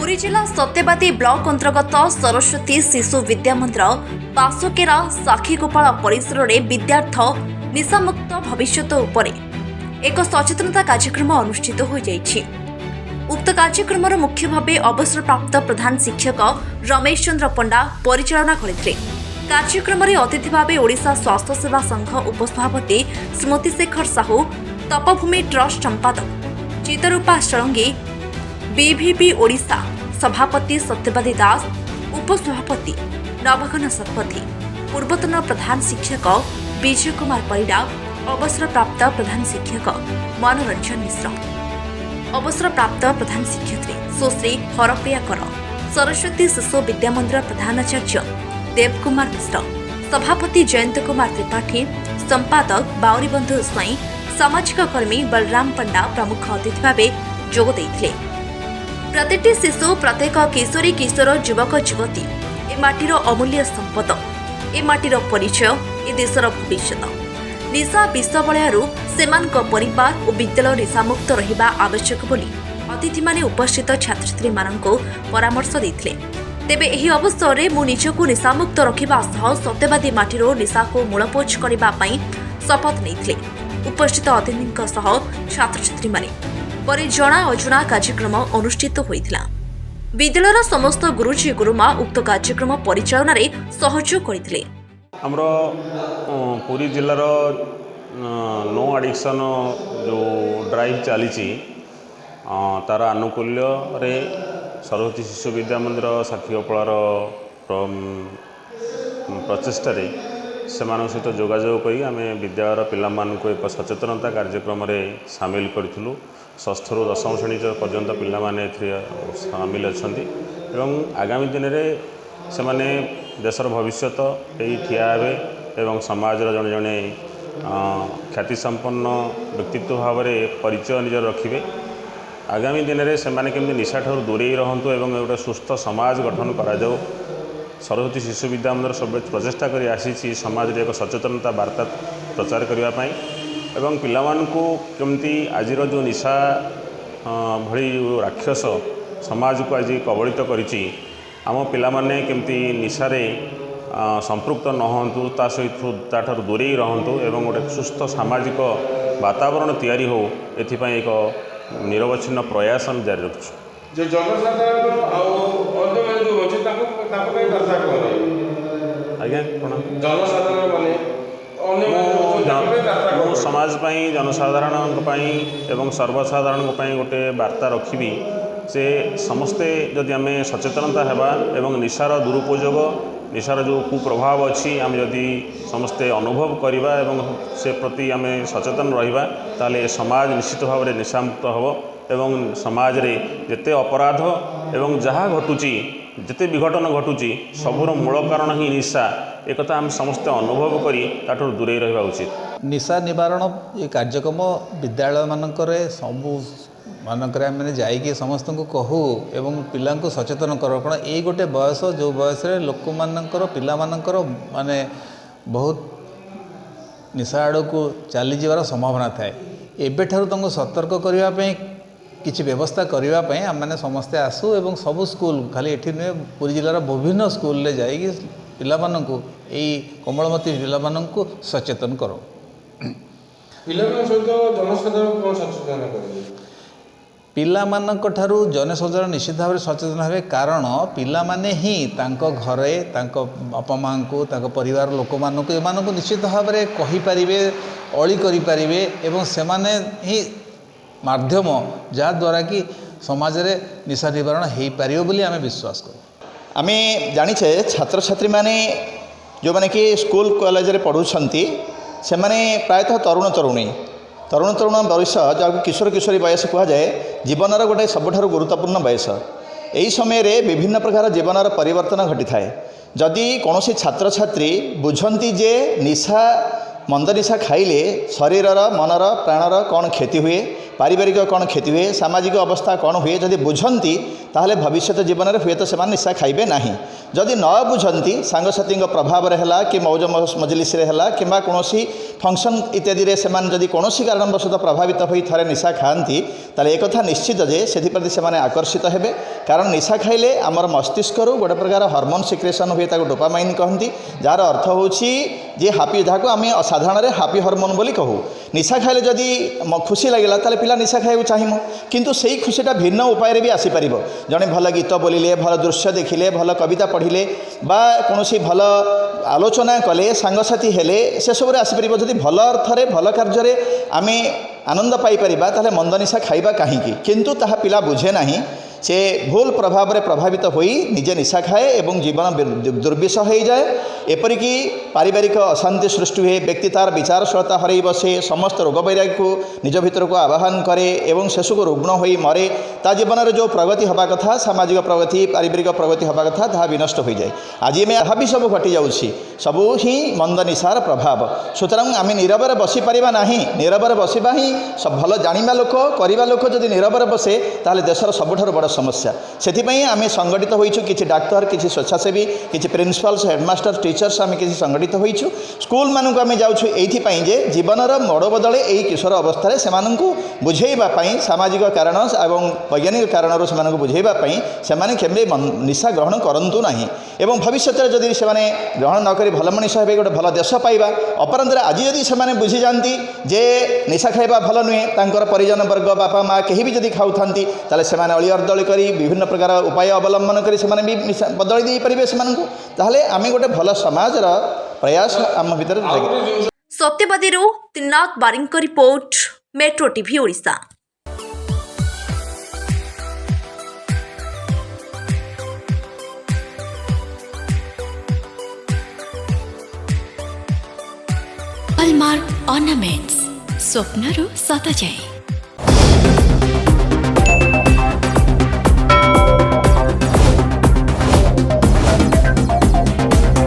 पुरी जिला सत्यवादी ब्लॉक अंतर्गत सरस्वती शिशु विद्या मंदिर पाशोकेरा साक्षीगोपाल परिसर में विद्यार्थ निशामुक्त भविष्य उपरे एक सचेतनता कार्यक्रम अनुष्ठित हो जाइछि। उक्त कार्यक्रम मुख्य भाव अवसरप्राप्त प्रधान शिक्षक रमेश चंद्र पंडा परिचालना करथिले। कार्यक्रम में अतिथि भाव ओडिशा स्वास्थ्य सेवा संघ उपसभापति स्मृति शेखर साहू, तपभूमि ट्रस्ट संपादक चितरूपा षडंगी, बीभीपी ओडिशा सभापति सत्यवादी दास, उपसभापति नवघन शतपथी, पूर्वतन प्रधान शिक्षक विजय कुमार परिडा, अवसरप्राप्त प्रधान शिक्षक मनोरंजन मिश्र, अवसरप्राप्त प्रधान शिक्षयित्री सुश्री हरप्रिया कर, सरस्वती शिशु विद्या मंदिर प्रधानाचार्य देवकुमार मिश्र, सभापति जयंत कुमार त्रिपाठी, संपादक बाउरीबंधु स्वाई, सामाजिक कर्मी बलराम पंडा प्रमुख अतिथि भावे जोग देइथिले। प्रतिटी शिशु, प्रत्येक किशोरी किशोर, युवक युवती ए माटीर अमूल्य संपद, ए माटीर परिचय, ए देशर भविष्य। निशा विषबलयरू सेमानक परिवार और विद्यालय निशामुक्त रहिबा आवश्यक बोली अतिथि माने उपस्थित छात्र छात्री माननको परामर्श देइथिले। तेबे एही अवसर रे मु निजको निशामुक्त रखिबा सह सत्यवादी माटीरो निशाको मूलपोछ करिबा पई शपथ नेइथिले। उपस्थित अतिथिक सह छात्र छात्री माने परे जणा अजणा कार्यक्रम अनुष्ठित होइथिला। विद्यालयर समस्त गुरुजी गुरुमा उक्त कार्यक्रम परिचालन रे सहयोग करथिले। हमरो पुरी जिल्लार नो एडिक्शन जो ड्राइव चली तार आनुकूल्य रे सरस्वती शिशु विद्या मंदिर साक्षीगोपाल प्रचेष्टा से सहित जोगाजोग करी आम विद्यालयर पिलामानंको एक सचेतनता कार्यक्रम रे सामिल करूँ। षष्ठ रु दशम श्रेणी पर्यंत पिला माने सामिल अच्छा एवं आगामी दिन में से माने देशर भविष्य ठिया हे एवं समाज जड़े जड़े ख्यातिसंपन्न व्यक्तित्व भाव में परिचय निज रखिए। आगामी दिन में से केमती निशा ठार दूरे रहतु एवं गोटे सुस्थ समाज गठन करा जाऊ। सरस्वती शिशु विद्या मंदिर सब प्रचेषा कर आसी समाज रे एक सचेतनता वार्ता प्रचार करने एवं पिलामानंकु केमती आजिर जो निशा भली राक्षस समाज को आज कबलित करिछि आम पिलामाने केमती निशारे संपृक्त न हंतु ता सहित ताठार दूरे रहंतु एवं गोटे सुस्थ सामाजिक वातावरण तैयारी हो एथिपाई एक निरवच्छिन्न प्रयास हम जारी रखुछु। जे जनसाधारण अन्य माने जो अछि ताको पई चर्चा करे आज्ञा कोन जनसाधारण माने समाज जनसाधारण एवं सर्वसाधारण गोटे वार्ता रखी से समस्ते जदि आम सचेतनता हेबा एवं निशार दुरुपयोग निशार जो कुप्रभाव अच्छी आम जदि समस्ते अनुभव करवा एवं से प्रति आम सचेतन रहिबा ताले समाज निश्चित भाव में निशामुक्त हम एवं समाज रे जेते अपराध एवं जहाँ घटुची जिते विघटन घटुची सबूर मूल कारण ही निशा एक आम समस्ते अनुभव करी ताठू दूरे रहिबा उचित। निशा निवारण ये कार्यक्रम विद्यालय मानक सबू मानक जाइए समस्त को कहू एवं पिला सचेतन कर कारण ये गोटे बयस जो बयस लोक मानकर पिला मानकर माने बहुत निशा आड़ को चली जावार संभावना थाए। एबे ठारू तुमको सतर्क करने किसी व्यवस्था करने आम मैंने समस्ते आसू एवं सबू स्कूल खाली एठी नुहे पुरी जिलार विभिन्न स्कूल ले जाइए पिला माननकु एई कोमलमती पिला माननकु सचेतन करो। पिला सहित जनसाधारण को सचेतन करे पिला मानक ठारू जनसाधारण निश्चित भाव सचेतन हे कारण पिला माने ही तांको घरे तांको बापा माँ को तांको परिवार लोक मानक एमानकु निश्चित भाव में कहि परिबे अली करि परिबे एवं सेमाने ही माध्यम जहाँ द्वारा कि समाज रे निशा निवारण हो पार बोली आम विश्वास करूँ। आम जाचे छात्र छात्री माने जो माने कि स्कूल कॉलेज रे पढ़ुछंती से माने प्रायतः तरुण तरुणी बयस जहाँ किशोर किशोरी बयस कहुए जीवन गोटे सबुठार गुरुत्वपूर्ण बयस। यही समय रे विभिन्न प्रकार जीवन परिवर्तन घटी थाए। जदि कौन छात्र छात्री बुझंती जे निशा मंद निशा खाइले शरीरर मनर प्राणर कौन क्षति हुए पारिवारिक कौन क्षति हुए सामाजिक अवस्था कौन हुए जदि बुझंती ताहले भविष्य जीवन में हुए तो से निशा खाइबे नहीं जदि न बुझंती सांगसाथी प्रभाव है कि मौज मजलिस कि कौन फंक्शन इत्यादि से जदि कौन कारणवशतः प्रभावित हो थे निशा खाती ताले एक कथा निश्चित जे से आकर्षित हेबे कारण निशा खाइले आमर मस्तिष्क गोटे प्रकार हार्मोन सिक्रेशन हुए डोपामाइन कहती जार अर्थ होची जे हापी जहाँ आम साधारण हापी हार्मोन बोली कहू निशा खाइले जदि खुशी लगे ताले पिला निशा खाइबा चाहिए किंतु सेही खुशीटा भिन्न उपाय भी आसीपर जड़े भल गीत बोलिले भल दृश्य देखिले भल कविता पढ़िले बा कौन भल आलोचना कले सांगसाथी हेले से सब आसीपर जदि भल अर्थरे भल कार्य आम आनंद पाइपर ताहले मंद निशा खाइबा कहीं किंतु ताहा पिला बुझे नहीं से भूल प्रभाव में प्रभावित होई निजे निशा खाए एवं जीवन दुर्विष हो जाए एपरिकी पारिवारिक अशांति सृष्टि हुए व्यक्ति तार विचारशीलता हरई बसे समस्त रोग वैराग्य को निज भीतर को आवाहन करे एवं शेष को रुग्ण हो मरे ता जीवन में जो प्रगति हवा कथा सामाजिक प्रगति पारिवारिक प्रगति हवा कथा ताहा विनष्ट हो जाए आज में यहाँ भी सब घटी जाऊँगी सबू ही मंद निशार प्रभाव सुतरां आम नीरवर बसी पारिबा नाही नीरवर बसिबा ही सब भल जानिबा लोक करिबा लोक जदि नीरवर बसे ताहले देशर सबुठारु बड़ समस्या से आम संगठित होइछु किछि डाक्तर किछि स्वेच्छासेवी किछि प्रिंसिपल्स हेडमास्टर टीचर्स आम किछि संगठित होइछु स्कूल मानक आम जाउछु एइथिपाई जे जीवनर मोड़ बदले एई किशोर अवस्था सेमानंकु बुझेइबा पई सामाजिक कारण एवं वैज्ञानिक कारणरू सेमानंकु बुझेइबा पई सेमाने केबे निशा ग्रहण करंतु नाही एवं भविष्य में जदि सेमाने ग्रहण न करी भल मनीष हे गोटे भल देश पाइबा अपरांतर आज जदि सेमाने बुझी जाती जे निशा खाइबा भल नुहे तांकर परिजन वर्ग बापा माँ कहीं भी जदि खाऊथांती ताले सेमाने अलिअर्दली करी विभिन्न प्रकार उपाय अवलंबन करी सेमाने भी बदली दे पारिबे सेमानंकु ताहले आमे गोटे भल समाजर प्रयास आम भितर Satyabadi Trinath Baring report metro TV Odisha. Hallmark ornaments स्वप्नरू सत जाए।